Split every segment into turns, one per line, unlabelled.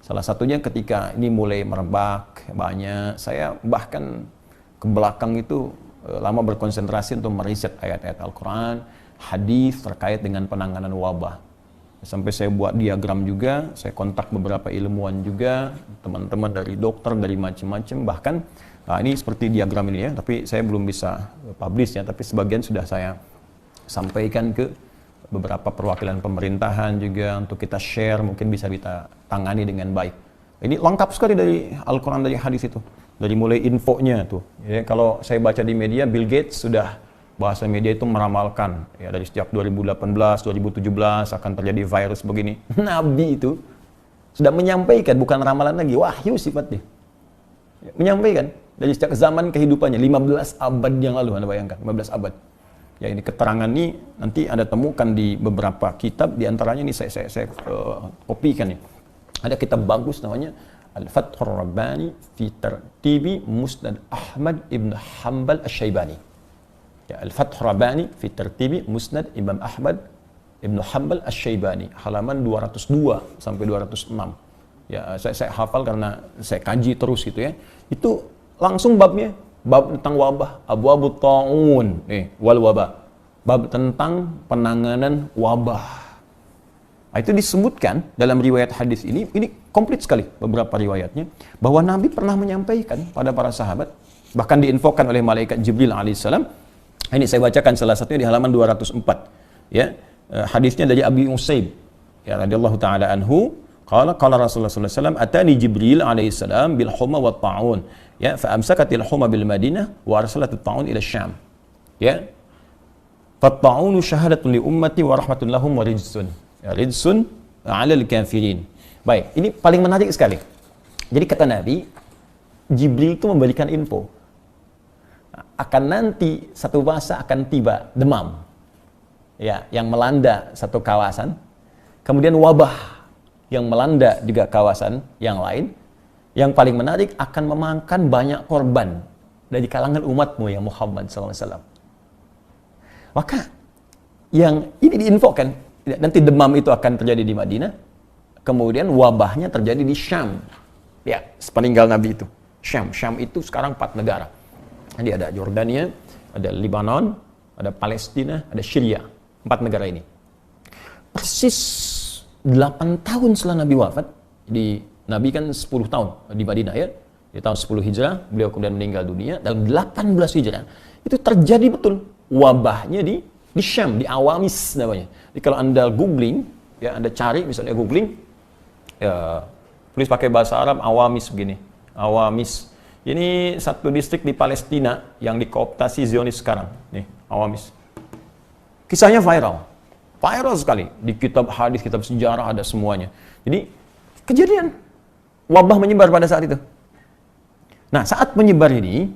Salah satunya ketika ini mulai merebak banyak, saya bahkan ke belakang itu lama berkonsentrasi untuk meriset ayat-ayat Al-Quran, hadis terkait dengan penanganan wabah. Sampai saya buat diagram juga, saya kontak beberapa ilmuwan juga, teman-teman dari dokter, dari macam-macam, bahkan ini seperti diagram ini ya, tapi saya belum bisa publish ya, tapi sebagian sudah saya sampaikan ke beberapa perwakilan pemerintahan juga untuk kita share, mungkin bisa kita tangani dengan baik. Ini lengkap sekali dari Al-Quran, dari hadis itu, dari mulai infonya tuh. Ya, kalau saya baca di media, Bill Gates sudah bahasa media itu meramalkan ya dari sejak 2018, 2017 akan terjadi virus begini. Nabi itu sudah menyampaikan, bukan ramalan lagi, wahyu sifatnya. Ya, menyampaikan dari sejak zaman kehidupannya 15 abad yang lalu, Anda bayangkan 15 abad. Ya, ini keterangan ini nanti Anda temukan di beberapa kitab, di antaranya ini saya kopikan nih. Ada kitab bagus namanya Al-Fathur Rabbani fi Tartibi Musnad Ahmad ibn Hanbal Asy-Syaibani. Ya, Al-Fathur Rabbani fi Tartibi Musnad Imam Ahmad ibn Hanbal Asy-Syaibani, halaman 202 sampai 206. Ya, saya hafal karena saya kaji terus gitu ya. Itu langsung babnya, bab tentang wabah, abwabut ta'un, wal wabah. Bab tentang penanganan wabah. Nah, itu disebutkan dalam riwayat hadis ini komplit sekali beberapa riwayatnya, bahwa Nabi pernah menyampaikan pada para sahabat, bahkan diinfokan oleh malaikat Jibril alaihissalam. Ini saya bacakan salah satunya di halaman 204. Ya, hadisnya dari Abi Usaib ya radhiyallahu taala anhu, qala Rasulullah sallallahu alaihi wasallam, atani Jibril alaihissalam bil huma wat ta'un. Ya, fa amsakatil huma bil Madinah wa arsalatit ta'un ila Syam. Ya. Fat ta'unu syahadatun li ummati wa rahmatun lahum wa rijsun. Ya, rijsun 'alal kafirin. Baik, ini paling menarik sekali. Jadi kata Nabi, Jibril itu memberikan info. Akan nanti satu masa akan tiba demam. Ya, yang melanda satu kawasan. Kemudian wabah yang melanda juga kawasan yang lain. Yang paling menarik akan memakan banyak korban dari kalangan umatmu ya Muhammad SAW. Maka yang ini diinfokan, nanti demam itu akan terjadi di Madinah, kemudian wabahnya terjadi di Syam. Ya, sepeninggal Nabi itu. Syam itu sekarang 4 negara. Jadi ada Yordania, ada Lebanon, ada Palestina, ada Syria. 4 negara ini. Persis 8 tahun setelah Nabi wafat, di Nabi kan 10 tahun di Madinah ya. Di tahun 10 Hijrah, beliau kemudian meninggal dunia. Dalam 18 Hijrah, itu terjadi betul wabahnya di Syam, di Awamis namanya. Jadi kalau Anda googling, ya Anda cari misalnya googling, ya, tulis pakai bahasa Arab Awamis begini. Awamis. Ini satu distrik di Palestina yang dikooptasi Zionis sekarang. Nih, Awamis. Kisahnya viral. Viral sekali. Di kitab hadis, kitab sejarah ada semuanya. Jadi, kejadian. Wabah menyebar pada saat itu. Nah, saat menyebar ini,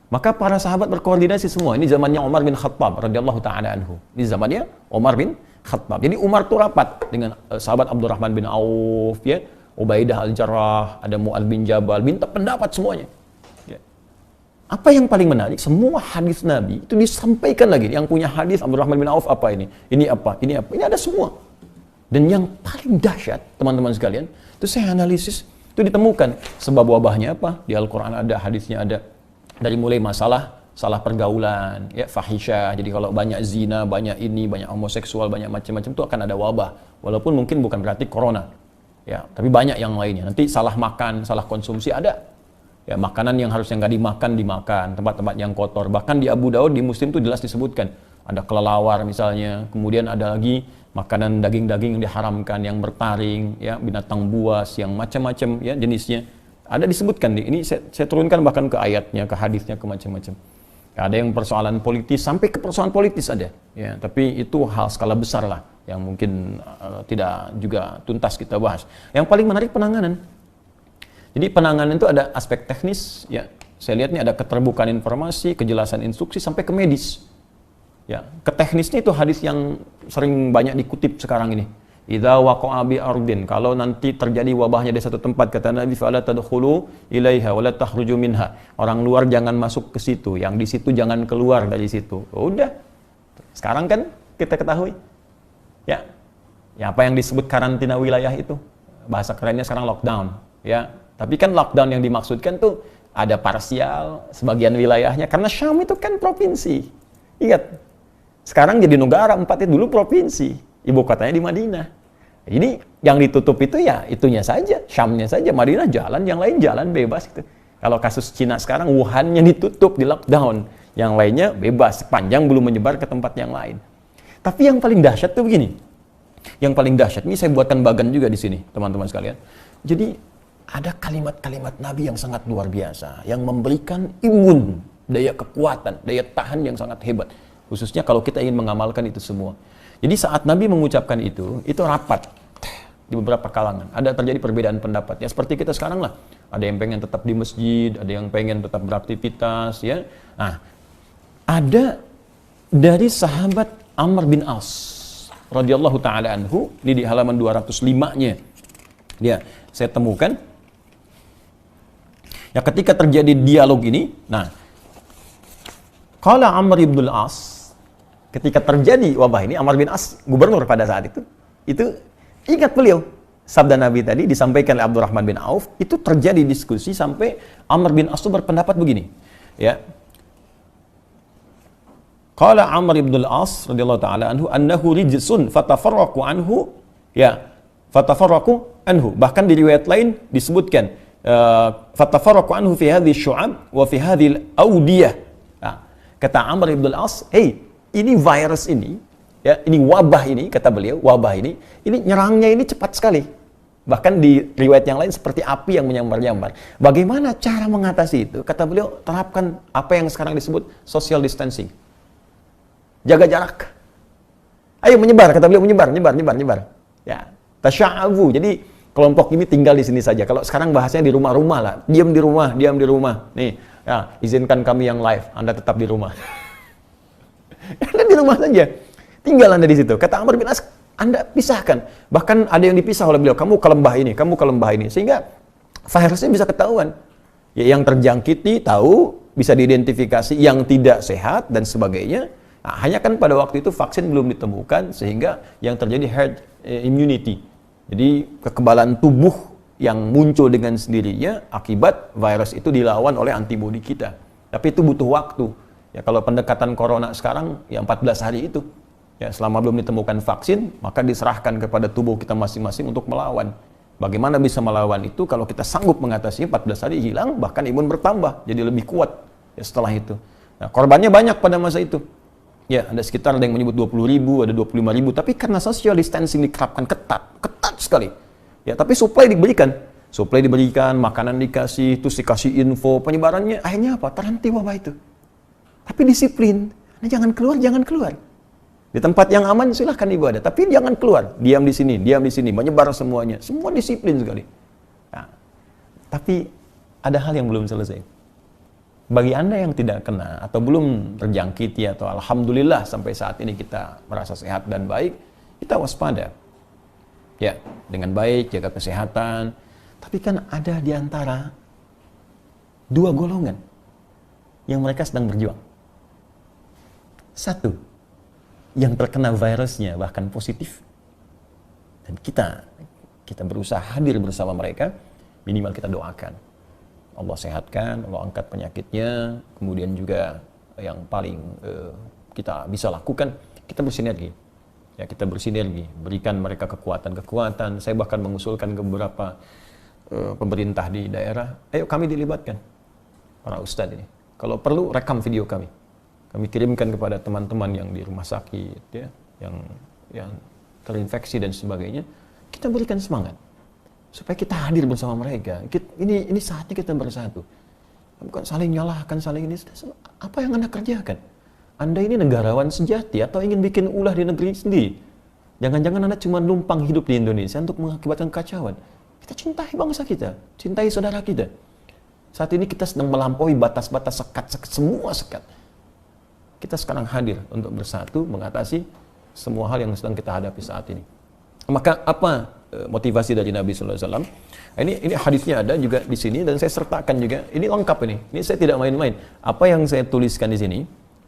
maka para sahabat berkoordinasi semua. Ini zamannya Umar bin Khattab radhiyallahu taala anhu. Ini zamannya Umar bin Khattab. Jadi Umar tuh rapat dengan sahabat Abdurrahman bin Auf, ya, Ubaidah al-Jarrah, ada Mu'adz bin Jabal, minta pendapat semuanya. Ya. Apa yang paling menarik? Semua hadis Nabi itu disampaikan lagi. Yang punya hadis Abdurrahman bin Auf apa ini? Ini apa? Ini apa? Ini ada semua. Dan yang paling dahsyat, teman-teman sekalian, itu saya analisis, itu ditemukan sebab wabahnya apa? Di Al-Quran ada, hadisnya ada. Dari mulai masalah salah pergaulan, ya, fahisyah. Jadi kalau banyak zina, banyak ini, banyak homoseksual, banyak macam-macam, itu akan ada wabah. Walaupun mungkin bukan berarti corona. Ya, tapi banyak yang lainnya. Nanti salah makan, salah konsumsi ada. Ya, makanan yang harusnya nggak dimakan, tempat-tempat yang kotor. Bahkan di Abu Daud, di Muslim itu jelas disebutkan. Ada kelelawar misalnya, kemudian ada lagi makanan daging-daging yang diharamkan, yang bertaring, ya, binatang buas, yang macam-macam ya jenisnya. Ada disebutkan. Ini saya turunkan bahkan ke ayatnya, ke hadisnya, ke macam-macam. Ya, ada yang persoalan politis, sampai ke persoalan politis ada. Ya, tapi itu hal skala besar lah, yang mungkin tidak juga tuntas kita bahas. Yang paling menarik penanganan. Jadi penanganan itu ada aspek teknis, ya. Saya lihat ini ada keterbukaan informasi, kejelasan instruksi sampai ke medis. Ya, ke teknisnya itu hadis yang sering banyak dikutip sekarang ini. Idza waqa'a bi ardin, kalau nanti terjadi wabahnya di satu tempat, kata Nabi, fala tadkhulu ilaiha wa la takhruju minha. Orang luar jangan masuk ke situ, yang di situ jangan keluar dari situ. Udah. Sekarang kan kita ketahui. Ya. Ya, apa yang disebut karantina wilayah itu? bahasa kerennya sekarang lockdown, ya. Tapi kan lockdown yang dimaksudkan tuh ada parsial sebagian wilayahnya, karena Syam itu kan provinsi. Ingat, sekarang jadi negara, 4 itu dulu provinsi, ibu kotanya di Madinah. Ini yang ditutup itu ya itunya saja, Syamnya saja, Madinah jalan, yang lain jalan bebas gitu. Kalau kasus Cina sekarang, Wuhan-nya ditutup, di lockdown, yang lainnya bebas, sepanjang belum menyebar ke tempat yang lain. Tapi yang paling dahsyat tuh begini, yang paling dahsyat, ini saya buatkan bagan juga di sini, teman-teman sekalian. Jadi ada kalimat-kalimat Nabi yang sangat luar biasa, yang memberikan imun, daya kekuatan, daya tahan yang sangat hebat. Khususnya kalau kita ingin mengamalkan itu semua. Jadi saat Nabi mengucapkan itu rapat di beberapa kalangan. Ada terjadi perbedaan pendapat. Ya seperti kita sekarang lah. Ada yang pengen tetap di masjid, ada yang pengen tetap beraktivitas, ya. Nah, ada dari sahabat Amr bin As radhiyallahu taala anhu, ini di halaman 205-nya. Ya, saya temukan. Ya ketika terjadi dialog ini, nah, qala Amr bin As, ketika terjadi wabah ini, Amr bin As gubernur pada saat itu ingat beliau sabda Nabi tadi disampaikan oleh Abdurrahman bin Auf, itu terjadi diskusi sampai Amr bin As itu berpendapat begini, ya. Qala Amr bin As radhiyallahu taala anhu annahu rijsun fatafarraqu anhu, ya, fatafarraqu anhu. Bahkan di riwayat lain disebutkan fatafarraqu anhu fi hadhihi syu'ab wa fi hadhihi al-awdiyah. Nah, kata Amr bin As, ini virus ini, ya, ini wabah ini, kata beliau, wabah ini nyerangnya ini cepat sekali. Bahkan di riwayat yang lain seperti api yang menyambar-nyambar. Bagaimana cara mengatasi itu? Kata beliau, terapkan apa yang sekarang disebut social distancing. Jaga jarak. Ayo menyebar, kata beliau, menyebar. Ya, tasya'abu. Jadi kelompok ini tinggal di sini saja. Kalau sekarang bahasanya di rumah-rumah lah. Diam di rumah. Nih, ya, izinkan kami yang live, Anda tetap di rumah. Anda di rumah saja. Tinggal Anda di situ. Kata Amr bin As, Anda pisahkan. Bahkan ada yang dipisah oleh beliau. Kamu ke lembah ini. Sehingga virusnya bisa ketahuan. Ya, yang terjangkiti tahu, bisa diidentifikasi, yang tidak sehat dan sebagainya. Nah, hanya kan pada waktu itu vaksin belum ditemukan, sehingga yang terjadi herd immunity. Jadi kekebalan tubuh yang muncul dengan sendirinya akibat virus itu dilawan oleh antibodi kita. Tapi itu butuh waktu. Ya, kalau pendekatan corona sekarang ya 14 hari itu. Ya, selama belum ditemukan vaksin, maka diserahkan kepada tubuh kita masing-masing untuk melawan. Bagaimana bisa melawan itu kalau kita sanggup mengatasinya? 14 hari hilang, bahkan imun bertambah, jadi lebih kuat ya setelah itu. Nah, korbannya banyak pada masa itu. Ya, ada sekitar ada yang menyebut 20.000, ada 25.000, tapi karena social distancing diterapkan ketat sekali. Ya, tapi supply diberikan, makanan dikasih, terus dikasih info, penyebarannya akhirnya apa? Terhenti wabah itu. Tapi disiplin, nah, jangan keluar. Di tempat yang aman silahkan ibadah, tapi jangan keluar, diam di sini, menyebar semuanya, semua disiplin sekali. Nah, tapi ada hal yang belum selesai. Bagi Anda yang tidak kena atau belum terjangkiti atau alhamdulillah sampai saat ini kita merasa sehat dan baik, kita waspada. Ya, dengan baik, jaga kesehatan. Tapi kan ada di antara dua golongan yang mereka sedang berjuang. Satu, yang terkena virusnya bahkan positif. Dan kita berusaha hadir bersama mereka, minimal kita doakan. Allah sehatkan, Allah angkat penyakitnya, kemudian juga yang paling kita bisa lakukan, kita bersinergi. Ya, kita bersinergi, berikan mereka kekuatan. Saya bahkan mengusulkan ke beberapa pemerintah di daerah, ayo kami dilibatkan, para ustadz ini. Kalau perlu, rekam video kami. Kami kirimkan kepada teman-teman yang di rumah sakit, ya, yang terinfeksi dan sebagainya. Kita berikan semangat supaya kita hadir bersama mereka. Ini saatnya kita bersatu. Bukan saling nyalahkan, saling ini. Apa yang Anda kerjakan? Anda ini negarawan sejati atau ingin bikin ulah di negeri sendiri? Jangan-jangan Anda cuma numpang hidup di Indonesia untuk mengakibatkan kekacauan. Kita cintai bangsa kita, cintai saudara kita. Saat ini kita sedang melampaui batas-batas sekat, semua sekat. Kita sekarang hadir untuk bersatu mengatasi semua hal yang sedang kita hadapi saat ini. Maka apa motivasi dari Nabi Sallallahu Alaihi Wasallam? Ini hadisnya ada juga di sini dan saya sertakan juga. Ini lengkap ini. Ini saya tidak main-main. Apa yang saya tuliskan di sini,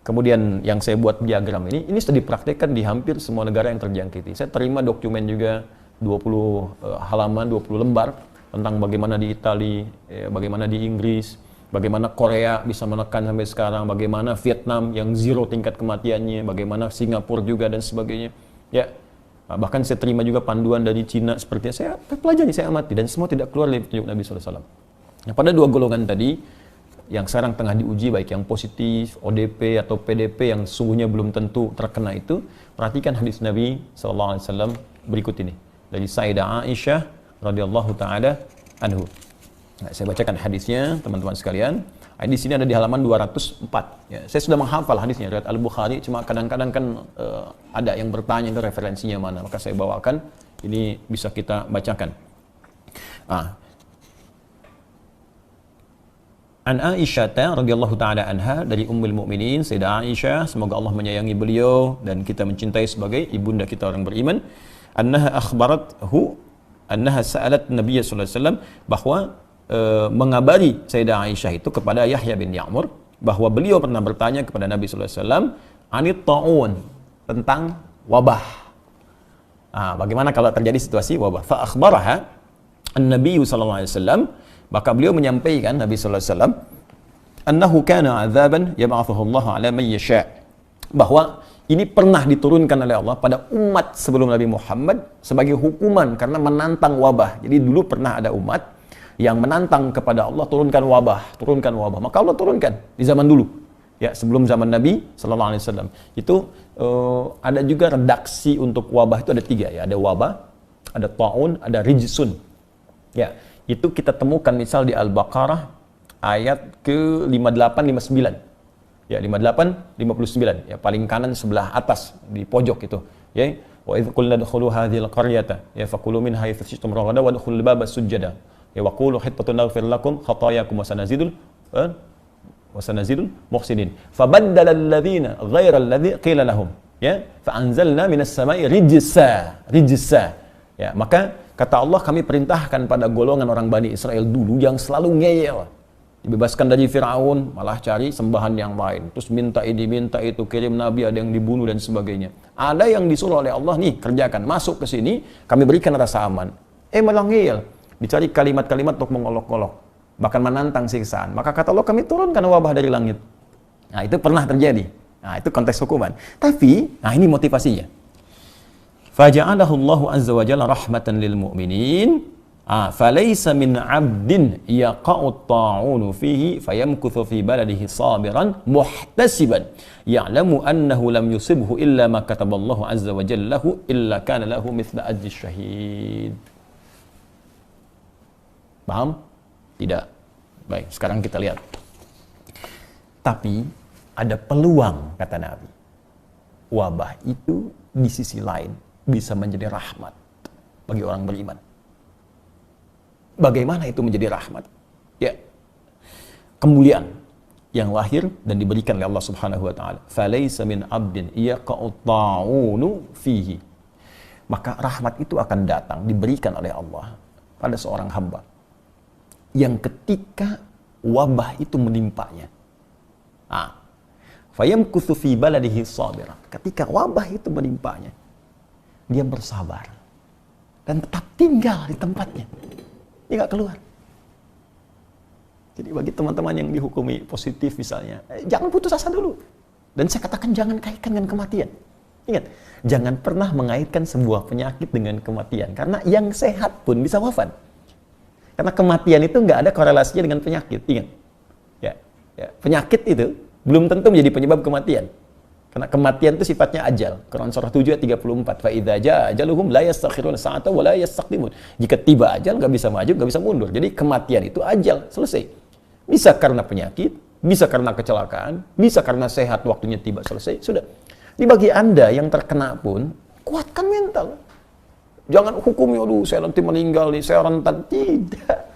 kemudian yang saya buat diagram ini sudah dipraktekkan di hampir semua negara yang terjangkiti. Saya terima dokumen juga 20 halaman, 20 lembar tentang bagaimana di Italia, bagaimana di Inggris, bagaimana Korea bisa menekan sampai sekarang, bagaimana Vietnam yang zero tingkat kematiannya, bagaimana Singapura juga dan sebagainya. Ya, bahkan saya terima juga panduan dari Cina seperti saya pelajari, saya amati, dan semua tidak keluar dari petunjuk Nabi SAW. Nah, pada dua golongan tadi, yang sekarang tengah diuji, baik yang positif, ODP atau PDP yang sungguhnya belum tentu terkena itu, perhatikan hadis Nabi SAW berikut ini. Dari Sayyidah Aisyah radhiyallahu ta'ala anhu. Nah, saya bacakan hadisnya, teman-teman sekalian. Di sini ada di halaman 204. Ya, saya sudah menghafal hadisnya, riwayat Al-Bukhari, cuma kadang-kadang kan ada yang bertanya itu referensinya mana, maka saya bawakan, ini bisa kita bacakan. An Aisyah radhiyallahu ta'ala anha, dari Ummul Mukminin Sayyidah Aisyah, semoga Allah menyayangi beliau dan kita mencintai sebagai ibunda kita orang beriman, annaha akhbarathu annaha sa'alat Nabiy sallallahu alaihi wasallam, bahwa mengabari Sayyidah Aisyah itu kepada Yahya bin Ya'mur bahwa beliau pernah bertanya kepada Nabi sallallahu alaihi wasallam anit ta'un, tentang wabah. Bagaimana kalau terjadi situasi wabah? Fa akhbaraha an-nabiy sallallahu alaihi wasallam, maka beliau menyampaikan, Nabi sallallahu alaihi wasallam, annahu kana 'adzaban yab'athuhu Allah 'ala man yasha', bahwa ini pernah diturunkan oleh Allah pada umat sebelum Nabi Muhammad sebagai hukuman karena menantang wabah. Jadi dulu pernah ada umat yang menantang kepada Allah, turunkan wabah. Maka Allah turunkan di zaman dulu. Ya, sebelum zaman Nabi sallallahu alaihi wasallam. Itu ada juga redaksi untuk wabah itu ada 3 ya. Ada wabah, ada ta'un, ada rijsun. Ya, itu kita temukan misal di Al-Baqarah ayat ke 58 59. Ya, 58 59. Ya, paling kanan sebelah atas di pojok itu. Ya, wa idz qulna dkhulu hadhil qaryata ya faqulu minha haythu syi'tum raghada wa dkhulul baba sujada. Ya waqulu hittatun naghfir lakum khatayakum wa sanazidul muhsinin. Fabaddala alladhina ghayra alladhi qila lahum. Ya, fa anzalna minas sama'i rijsa. Ya, maka kata Allah, kami perintahkan pada golongan orang Bani Israel dulu yang selalu ngeyel. Dibebaskan dari Fir'aun, malah cari sembahan yang lain. Terus minta ini, minta itu, kirim nabi, ada yang dibunuh dan sebagainya. Ada yang disuruh oleh Allah, nih kerjakan, masuk ke sini, kami berikan rasa aman. Malah ngeyel. Dicari kalimat-kalimat untuk mengolok-olok, bahkan menantang siksaan. Maka kata Allah, kami turunkan wabah dari langit. Nah, itu pernah terjadi. Nah, itu konteks hukuman. Tapi, nah ini motivasinya. Faja'alahu Allahu azza wa jalla rahmatan lil mu'minin. Falaysa min 'abdin yaqa'u ta'unu fihi fayamkuthu fi baladihi sabiran muhtasiban ya'lamu annahu lam yusibhu illa ma kataballahu azza wa jalla lahu illa kana lahu mithla ajri syahid. Paham? Tidak. Baik, sekarang kita lihat. Tapi ada peluang, kata Nabi. Wabah itu di sisi lain bisa menjadi rahmat bagi orang beriman. Bagaimana itu menjadi rahmat? Ya, kemuliaan yang lahir dan diberikan oleh Allah Subhanahu wa taala. Falaysa min 'abdin yaqa'u ta'unu fihi. Maka rahmat itu akan datang, diberikan oleh Allah pada seorang hamba yang ketika wabah itu menimpanya. Fayamkuthu fi baladihi sabira. Ketika wabah itu menimpanya, dia bersabar dan tetap tinggal di tempatnya. Dia nggak keluar. Jadi bagi teman-teman yang dihukumi positif misalnya, jangan putus asa dulu. Dan saya katakan jangan kaitkan dengan kematian. Ingat, jangan pernah mengaitkan sebuah penyakit dengan kematian. Karena yang sehat pun bisa wafat. Karena kematian itu nggak ada korelasinya dengan penyakit. Ingat, ya, penyakit itu belum tentu menjadi penyebab kematian. Karena kematian itu sifatnya ajal. Quran surah 7 ayat 34. Fa idza jaa ajaluhum la yastakhiruna sa'atan wa la yastaqdimun. Jika tiba ajal nggak bisa maju, nggak bisa mundur. Jadi kematian itu ajal, selesai. Bisa karena penyakit, bisa karena kecelakaan, bisa karena sehat waktunya tiba, selesai, sudah. Di bagi Anda yang terkena pun, kuatkan mental. Jangan hukumi, aduh saya nanti meninggal nih, saya rentan. Tidak.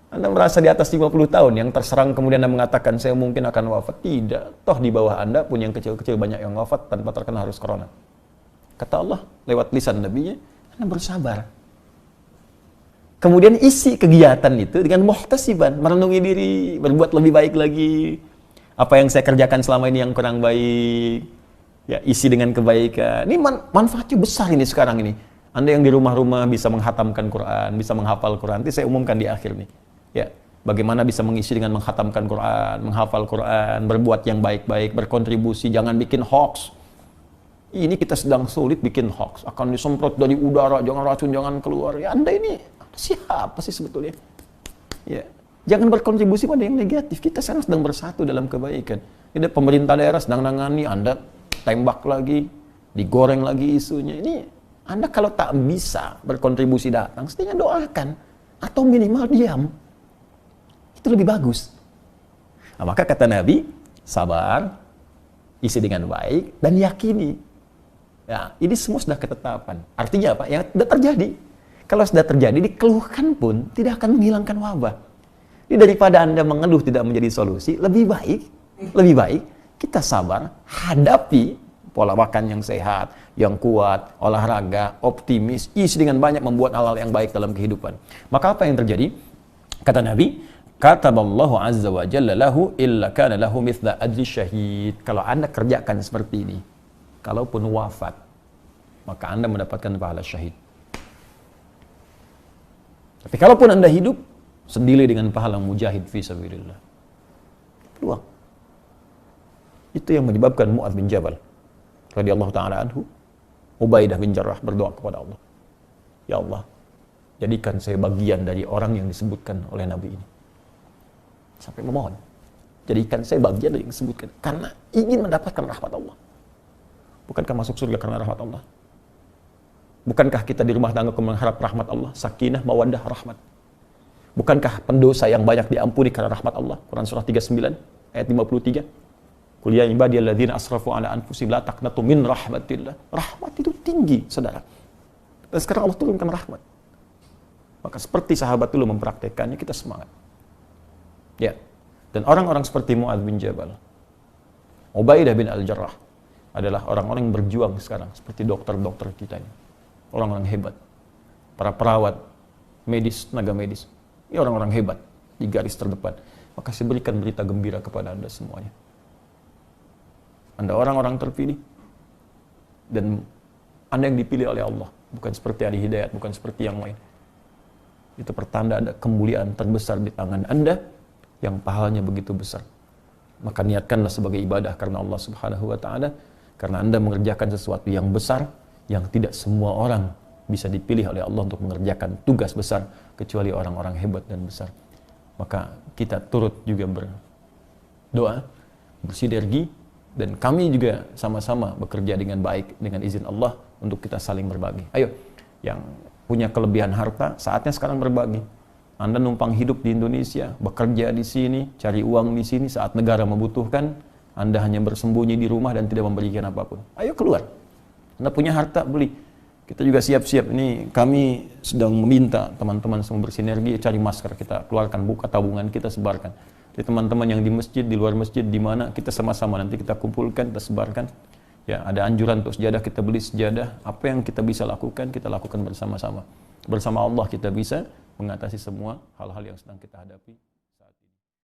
Anda merasa di atas 50 tahun yang terserang kemudian Anda mengatakan saya mungkin akan wafat. Tidak. Toh di bawah Anda pun yang kecil-kecil banyak yang wafat tanpa terkena harus corona. Kata Allah lewat lisan Nabi-Nya, Anda bersabar. Kemudian isi kegiatan itu dengan muhtasiban, merenungi diri, berbuat lebih baik lagi. Apa yang saya kerjakan selama ini yang kurang baik, ya isi dengan kebaikan. Ini manfaatnya besar ini sekarang ini. Anda yang di rumah-rumah bisa menghatamkan Quran, bisa menghafal Quran. Nanti saya umumkan di akhir nih. Ya, bagaimana bisa mengisi dengan menghatamkan Quran, menghafal Quran, berbuat yang baik-baik, berkontribusi, jangan bikin hoax. Ini kita sedang sulit bikin hoax, akan disemprot dari udara, jangan racun, jangan keluar. Ya, Anda ini siapa sih sebetulnya? Ya, jangan berkontribusi pada yang negatif. Kita sekarang sedang bersatu dalam kebaikan. Ini pemerintah daerah sedang nangani, Anda tembak lagi, digoreng lagi isunya. Ini Anda kalau tak bisa berkontribusi datang, setidaknya doakan. Atau minimal diam. Itu lebih bagus. Nah, maka kata Nabi, sabar, isi dengan baik, dan yakini. Ya, ini semua sudah ketetapan. Artinya apa? Yang sudah terjadi. Kalau sudah terjadi, dikeluhkan pun tidak akan menghilangkan wabah. Jadi daripada Anda mengeluh tidak menjadi solusi, lebih baik kita sabar, hadapi pola makan yang sehat, yang kuat, olahraga, optimis, isi dengan banyak membuat hal-hal yang baik dalam kehidupan. Maka apa yang terjadi? Kata Nabi, kataballahu azza wa jalla lahu illa kana lahu mithla ajri syahid. Kalau Anda kerjakan seperti ini, kalaupun wafat, maka Anda mendapatkan pahala syahid. Tapi kalaupun Anda hidup, senilai dengan pahala mujahid fi sabilillah. Peluang. Itu yang menyebabkan Mu'adz bin Jabal radhiyallahu ta'ala anhu, Ubaidah bin Jarrah berdoa kepada Allah, ya Allah, jadikan saya bagian dari orang yang disebutkan oleh Nabi ini. Sampai memohon, jadikan saya bagian dari yang disebutkan, karena ingin mendapatkan rahmat Allah. Bukankah masuk surga karena rahmat Allah? Bukankah kita di rumah tangga mengharap rahmat Allah, sakinah, mawaddah, rahmat? Bukankah pendosa yang banyak diampuni karena rahmat Allah? Quran surah 39 ayat 53. Qul ya ibadiyalladzina asrafu ala anfusihim la taqnatu min rahmatillah. Rahmat itu tinggi, saudara. Dan sekarang Allah turunkan rahmat. Maka seperti sahabat dulu mempraktekannya, kita semangat. Ya. Dan orang-orang seperti Mu'adz bin Jabal, Ubaidah bin Al-Jarrah adalah orang-orang yang berjuang sekarang seperti dokter-dokter kita ini. Orang-orang hebat. Para perawat, medis, tenaga medis. Ini orang-orang hebat di garis terdepan. Maka saya berikan berita gembira kepada Anda semuanya. Anda orang-orang terpilih, dan Anda yang dipilih oleh Allah, bukan seperti ahli hidayat, bukan seperti yang lain. Itu pertanda ada kemuliaan terbesar di tangan Anda, yang pahalanya begitu besar. Maka niatkanlah sebagai ibadah karena Allah Subhanahu wa Ta'ala, karena Anda mengerjakan sesuatu yang besar, yang tidak semua orang bisa dipilih oleh Allah untuk mengerjakan tugas besar, kecuali orang-orang hebat dan besar. Maka kita turut juga berdoa, bersinergi, dan kami juga sama-sama bekerja dengan baik, dengan izin Allah, untuk kita saling berbagi. Ayo, yang punya kelebihan harta, saatnya sekarang berbagi. Anda numpang hidup di Indonesia, bekerja di sini, cari uang di sini, saat negara membutuhkan, Anda hanya bersembunyi di rumah dan tidak memberikan apapun. Ayo keluar. Anda punya harta, beli. Kita juga siap-siap. Ini kami sedang meminta teman-teman semua bersinergi, cari masker, kita keluarkan, buka tabungan, kita sebarkan. Jadi teman-teman yang di masjid, di luar masjid, di mana, kita sama-sama nanti kita kumpulkan, kita sebarkan. Ya, ada anjuran untuk sejadah, kita beli sejadah. Apa yang kita bisa lakukan, kita lakukan bersama-sama. Bersama Allah kita bisa mengatasi semua hal-hal yang sedang kita hadapi.